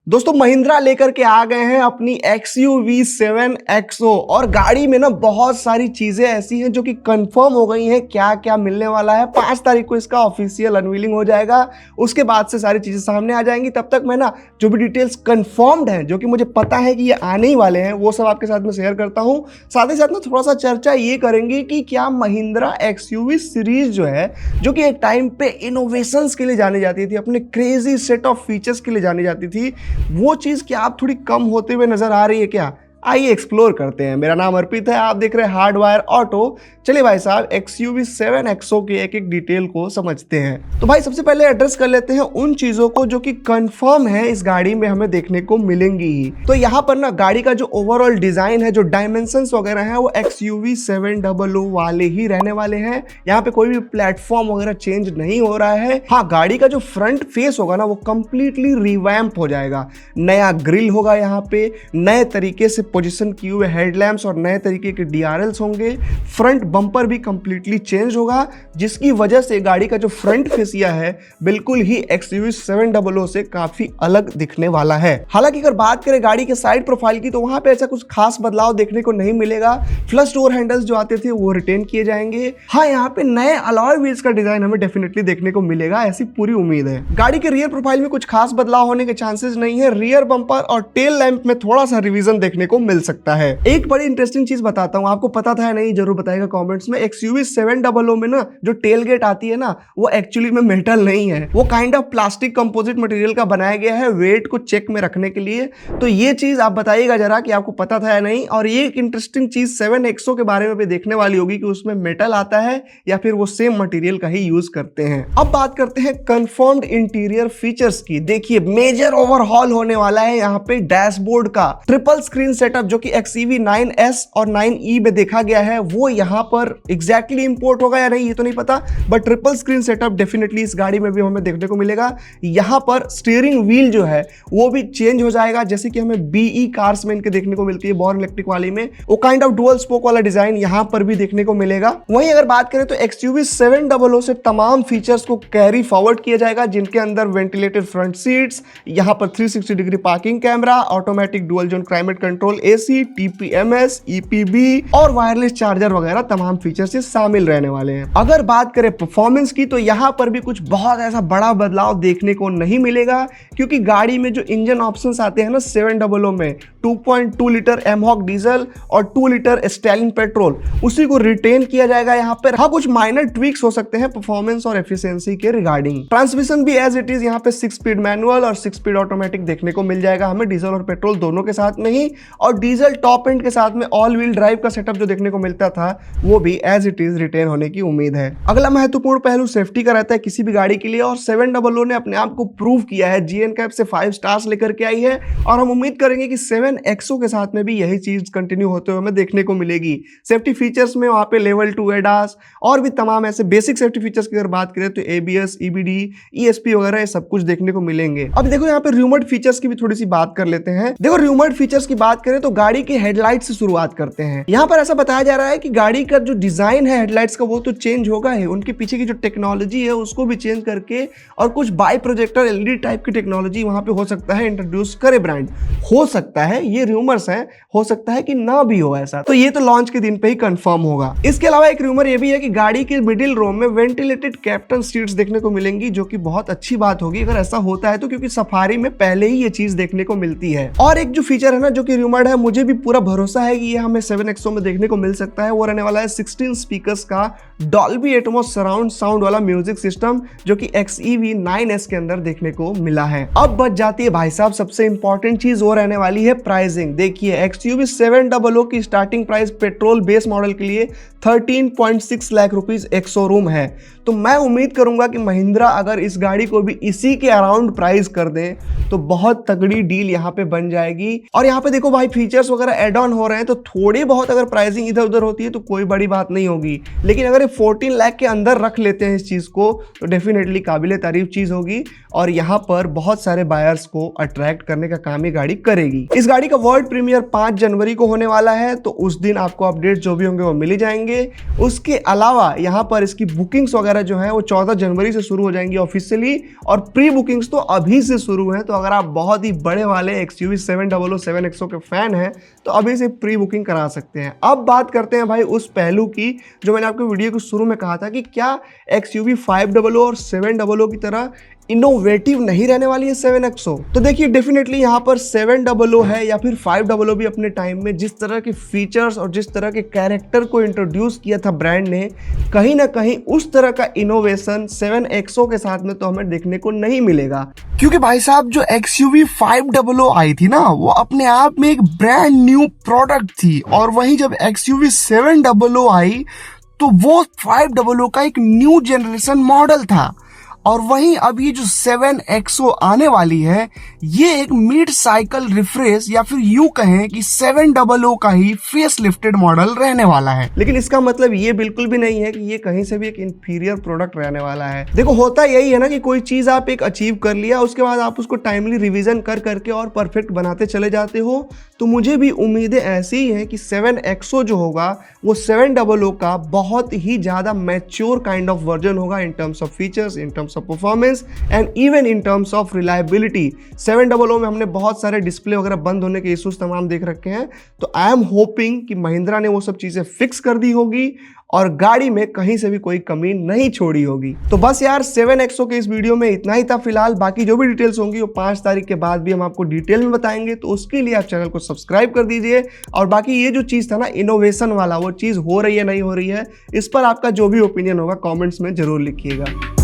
दोस्तों महिंद्रा लेकर के आ गए हैं अपनी XUV 7XO और गाड़ी में ना बहुत सारी चीजें ऐसी हैं जो कि कंफर्म हो गई हैं। क्या क्या मिलने वाला है, 5 तारीख को इसका ऑफिशियल अनवीलिंग हो जाएगा। उसके बाद से सारी चीजें सामने आ जाएंगी। तब तक मैं ना जो भी डिटेल्स कंफर्म्ड हैं, जो कि मुझे पता है कि ये आने ही वाले हैं, वो सब आपके साथ में शेयर करता हूँ। साथ ही साथ ना थोड़ा सा चर्चा ये करेंगे कि क्या महिंद्रा XUV सीरीज जो है, जो कि एक टाइम पे इनोवेशंस के लिए जानी जाती थी, अपने क्रेजी सेट ऑफ फीचर्स के लिए जानी जाती थी, वो चीज क्या आप थोड़ी कम होते हुए नजर आ रही है क्या? आइए एक्सप्लोर करते हैं। मेरा नाम अर्पित है, आप देख रहे हैं हार्डवायर ऑटो। चलिए भाई साहब XUV 7XO की एक एक डिटेल को समझते हैं। तो भाई सबसे पहले एड्रेस कर लेते हैं उन चीजों को जो कि कंफर्म है इस गाड़ी में हमें देखने को मिलेंगी ही। तो यहाँ पर ना गाड़ी का जो ओवरऑल डिजाइन है, जो डायमेंशंस वगैरह है, वो XUV 700 वाले ही रहने वाले हैं। यहाँ पे कोई भी प्लेटफॉर्म वगैरह चेंज नहीं हो रहा है। हाँ, गाड़ी का जो फ्रंट फेस होगा ना, वो कंप्लीटली रिवैम्प हो जाएगा। नया ग्रिल होगा, यहाँ पे नए तरीके से पोजीशन किए हुए हेडलैम्प्स और नए तरीके के DRLs होंगे। फ्रंट बम्पर भी कंप्लीटली चेंज होगा, जिसकी वजह से गाड़ी का जो फ्रंट फेसिया है बिल्कुल ही XUV 700 से काफी अलग दिखने वाला है। हालांकि अगर बात करें गाड़ी के साइड प्रोफाइल की, तो वहां पे ऐसा कुछ खास बदलाव देखने को नहीं मिलेगा। फ्लश डोर हैंडल्स जो आते थे वो रिटेन किए जाएंगे। हाँ, यहाँ पे नए अलॉय व्हील्स का डिजाइन हमें डेफिनेटली देखने को मिलेगा, ऐसी पूरी उम्मीद है। गाड़ी के रियर प्रोफाइल में कुछ खास बदलाव होने के चांसेस नहीं है। रियर बम्पर और टेल लैंप में थोड़ा सा रिवीजन देखने को मिल सकता है। एक बड़ी इंटरेस्टिंग चीज बताता हूं, आपको पता था या नहीं जरूर बताइएगा कमेंट्स में। XUV 700 में ना जो टेल गेट आती है ना, वो एक्चुअली में मेटल नहीं है, वो kind of plastic composite material का बनाया गया है, वेट को चेक में रखने के लिए। तो ये चीज आप बताइएगा जरा कि आपको पता था या नहीं। और ये एक इंटरेस्टिंग चीज 7XO के बारे में भी देखने वाली होगी कि उसमें मेटल आता है या फिर वो सेम मटेरियल का ही यूज करते हैं। अब बात करते हैं कंफर्म्ड इंटीरियर फीचर्स की। देखिए मेजर ओवरहॉल होने वाला है यहाँ पे डैशबोर्ड का। ट्रिपल स्क्रीन सेटअप जो कि XEV 9S और 9E में देखा गया है, वो यहाँ पर एग्जैक्टली इंपोर्ट होगा या नहीं ये तो नहीं पता, but triple screen setup definitely इस गाड़ी में भी हमें देखने को मिलेगा। यहाँ पर स्टीयरिंग व्हील जो है वो भी चेंज हो जाएगा, जैसे कि हमें BE कार्स में इनके देखने को मिलती है, बॉर्न इलेक्ट्रिक वाली में। वो काइंड ऑफ डुअल स्पोक वाला डिजाइन यहाँ पर भी देखने को मिलेगा। वहीं अगर बात करें तो XUV 700 से तमाम फीचर्स को कैरी फॉरवर्ड किया जाएगा, जिनके अंदर वेंटिलेटेड फ्रंट सीट्स, यहाँ पर 360 degree parking camera, automatic dual zone climate control AC, TPMS, EPB और वायरलेस चार्जर वगैरह तमाम फीचर्स शामिल रहने वाले हैं। अगर बात करें परफॉर्मेंस की, तो यहाँ पर भी कुछ बहुत ऐसा बड़ा बदलाव देखने को नहीं मिलेगा, क्योंकि गाड़ी में जो इंजन ऑप्शंस आते हैं ना 700 में, 2.2 लीटर एमहॉक डीजल और 2 लीटर स्टाइलिन पेट्रोल, उसी को रिटेन किया जाएगा यहाँ पर। हाँ, कुछ माइनर ट्विक्स हो सकते हैं परफॉर्मेंस और एफिशिएंसी के रिगार्डिंग। ट्रांसमिशन भी एज इट इज यहाँ पे 6 स्पीड मैनुअल और 6 स्पीड ऑटोमेटिक देखने को मिल जाएगा हमें, डीजल और पेट्रोल दोनों के साथ में ही। और डीजल टॉप एंड के साथ में ऑल व्हील ड्राइव का सेटअप जो देखने को मिलता था, वो भी एज इट इज रिटेन होने की उम्मीद है। अगला महत्वपूर्ण पहलू सेफ्टी का रहता है किसी भी गाड़ी के लिए, और 700 ने अपने आप को प्रूव किया है। GNCAP से 5 स्टार्स लेकर के आई है, और हम उम्मीद करेंगे कि 7XO के साथ में भी यही चीज कंटिन्यू होते हुए हमें देखने को मिलेगी। सेफ्टी फीचर्स में वहां पे लेवल 2 ADAS और भी तमाम ऐसे बेसिक सेफ्टी फीचर्स की अगर बात करें तो ABS, EBD, ESP वगैरह ये सब कुछ देखने को मिलेंगे। अब देखो यहाँ पे रूमर्ड फीचर्स की भी थोड़ी सी बात कर लेते हैं। देखो रूमर्ड फीचर्स की बात करें तो गाड़ी के हेडलाइट से शुरुआत करते हैं। यहाँ पर ऐसा बताया जा रहा है कि गाड़ी का जो डिजाइन है हेडलाइट्स का, वो तो चेंज होगा ही, उनके पीछे की जो टेक्नोलॉजी है उसको भी चेंज करके और कुछ बाई प्रोजेक्टर LED टाइप की टेक्नोलॉजी वहां पे हो सकता है इंट्रोड्यूस करे ब्रांड। हो सकता है, ये रूमर्स है, हो सकता है कि ना भी हो ऐसा, तो ये तो लॉन्च के दिन पे ही कंफर्म होगा। इसके अलावा एक रूमर ये भी है कि गाड़ी के मिडिल रो में वेंटिलेटेड कैप्टन सीट्स देखने को मिलेंगी, जो कि बहुत अच्छी बात होगी अगर ऐसा होता है तो, क्योंकि सफारी में पहले ही ये चीज देखने को मिलती है। और एक जो फीचर है ना जो कि रूमर्ड है, मुझे भी पूरा भरोसा है कि ये हमें 7XO में देखने को मिल सकता है, वो रहने वाला है 16 स्पीकर्स का डॉल्बी एटमॉस सराउंड साउंड वाला म्यूजिक सिस्टम, जो कि XEV 9S के अंदर देखने को मिला है। अब बच जाती है भाई साहब सबसे इंपॉर्टेंट चीज, वो रहने वाली है प्राइसिंग। देखिए XUV 700 की starting price petrol base model के लिए 13.6 लाख रुपीस एक शोरूम है। तो मैं उम्मीद करूंगा कि महिंद्रा अगर इस गाड़ी को भी इसी के अराउंड प्राइस कर दें तो बहुत तगड़ी डील यहाँ पे बन जाएगी। और यहाँ पे देखो भाई फीचर्स वगैरह एड ऑन हो रहे हैं, तो थोड़ी बहुत अगर प्राइसिंग इधर उधर होती है तो कोई बड़ी बात नहीं होगी, लेकिन अगर 14 लाख के अंदर रख लेते हैं इस चीज को तो डेफिनेटली काबिले तारीफ चीज होगी, और यहाँ पर बहुत सारे बायर्स को अट्रैक्ट करने का काम ये गाड़ी करेगी। इस गाड़ी का वर्ल्ड प्रीमियर 5 जनवरी को होने वाला है, तो उस दिन आपको अपडेट जो भी होंगे वो मिल ही जाएंगे। उसके अलावा यहाँ पर इसकी बुकिंग्स वगैरह वगैरह जो है वो 14 जनवरी से शुरू हो जाएंगी ऑफिशियली, और प्री बुकिंग्स तो अभी से शुरू हैं। तो अगर आप बहुत ही बड़े वाले XUV 700 के फैन हैं तो अभी से प्री बुकिंग करा सकते हैं। अब बात करते हैं भाई उस पहलू की जो मैंने आपको वीडियो के शुरू में कहा था कि क्या XUV 500 और 700 की तरह इनोवेटिव नहीं रहने वाली है 7XO। तो देखिए डेफिनेटली यहाँ पर 700 है या फिर 500 भी अपने टाइम में जिस तरह के फीचर्स और जिस तरह के कैरेक्टर को इंट्रोड्यूस किया था ब्रांड ने, कहीं ना कहीं उस तरह का इनोवेशन 7XO के साथ में तो हमें देखने को नहीं मिलेगा। क्योंकि भाई साहब जो XUV 500 आई थी ना वो अपने आप में एक ब्रांड न्यू प्रोडक्ट थी, और वहीं जब XUV 700 आई तो वो 500 का एक न्यू जनरेशन मॉडल था। और वहीं अब ये जो 7XO आने वाली है ये एक मिड साइकिल रिफ्रेश या फिर यूं कहें कि 700 का ही फेस लिफ्टेड मॉडल रहने वाला है। लेकिन इसका मतलब ये बिल्कुल भी नहीं है कि ये कहीं से भी एक इंफीरियर प्रोडक्ट रहने वाला है। देखो होता यही है ना कि कोई चीज आप एक अचीव कर लिया उसके बाद आप उसको टाइमली रिवीजन कर करके और परफेक्ट बनाते चले जाते हो। तो मुझे भी उम्मीदें ऐसी ही हैं कि 7XO जो होगा वो 700 का बहुत ही ज्यादा मैच्योर काइंड ऑफ वर्जन होगा in terms of features, in terms of performance and even in terms of reliability. 700 में हमने बहुत सारे डिस्प्ले वगैरह बंद होने के इश्यूज तमाम देख रखे हैं। तो आई एम होपिंग कि महिंद्रा ने वो सब चीजें फिक्स कर दी होगी और गाड़ी में कहीं से भी कोई कमी नहीं छोड़ी होगी। तो बस यार 7XO के इस वीडियो में इतना ही था फिलहाल। बाकी जो भी डिटेल्स होंगी वो 5 तारीख के बाद भी हम आपको डिटेल में बताएंगे, तो उसके लिए आप चैनल को सब्सक्राइब कर दीजिए। और बाकी ये जो चीज़ था ना इनोवेशन वाला, वो चीज़ हो रही है नहीं हो रही है, इस पर आपका जो भी ओपिनियन होगा कॉमेंट्स में जरूर लिखिएगा।